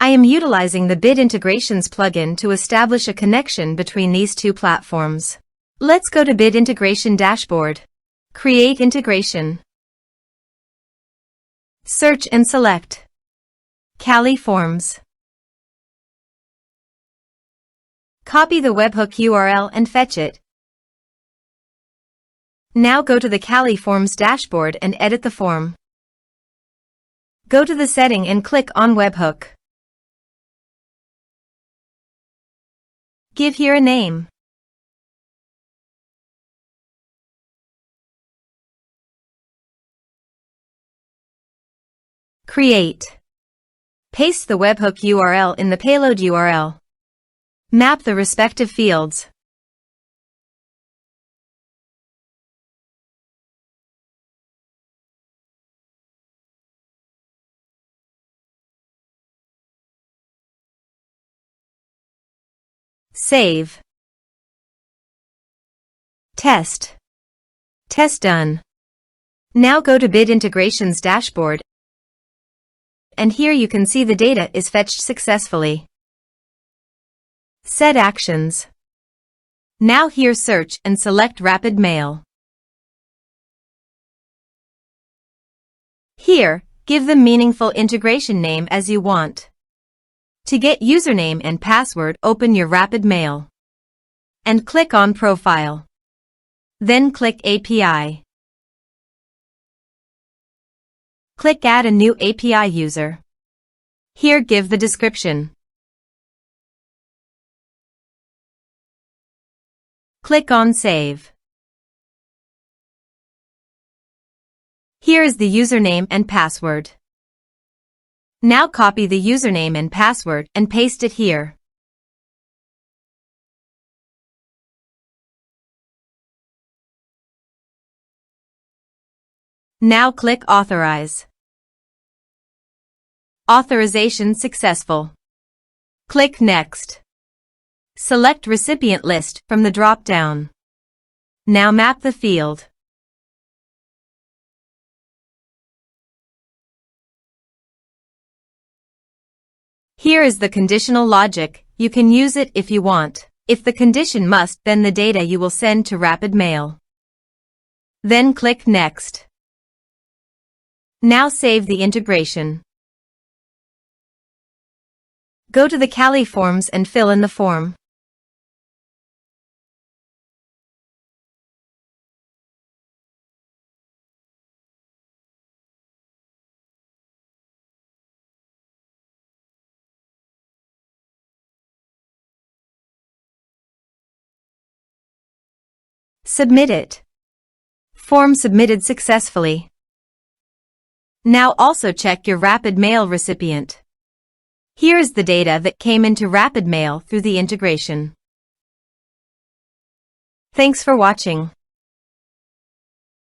I am utilizing the Bit Integrations plugin to establish a connection between these two platforms. Let's go to Bit Integration Dashboard. Create integration. Search and select Cali Forms. Copy the webhook URL and fetch it. Now go to the Cali Forms dashboard and edit the form. Go to the setting and click on webhook. Give here a name. Create. Paste the webhook URL in the payload URL. Map the respective fields. Save. Test. Test done. Now go to Bit Integrations dashboard, and here you can see the data is fetched successfully. Set actions. Now here search and select Rapid Mail. Here, give the meaningful integration name as you want. To get username and password, open your Rapid Mail and click on Profile. Then click API. Click Add a new API user. Here give the description. Click on Save. Here is the username and password. Now copy the username and password and paste it here. Now click Authorize. Authorization successful. Click Next. Select Recipient List from the drop-down. Now map the field. Here is the conditional logic. You can use it if you want. If the condition must, then the data you will send to Rapid Mail. Then click Next. Now save the integration. Go to the Cali Forms and fill in the form. Submit it. Form submitted successfully. Now also check your Rapid Mail recipient. Here is the data that came into Rapid Mail through the integration. Thanks for watching.